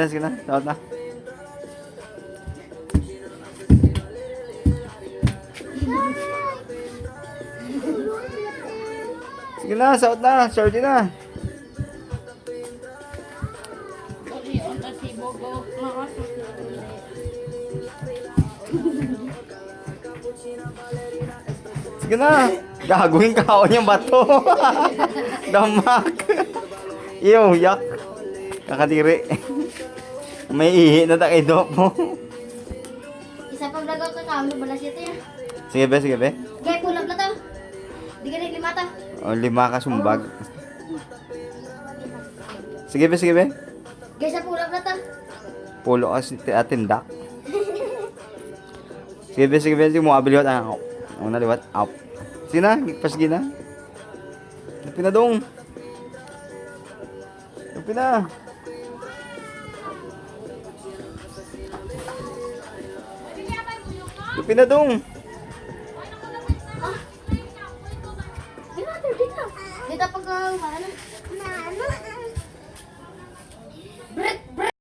Sige na. Tawad na. Sige na, saot na. Shorty na. Sige na. Gagawin kaon yung bato. Damak. Ew, yak. Kakadiri. May ihi na takay do mo. Isa pa vlog ako kakao, balas ito ya. Sige be. Kaya pulap na to. Di ka na 5 to. O, 5 ka sumbag. Sige be. Kaya sa pulap na to. Pulo ka tindak. Sige be. Sige mo abiliwat ang ako. Naliwat. Up. Sige na. Pasgi na. Lupi na dong. Lupi na. Lupi na dong. Dito pag ano?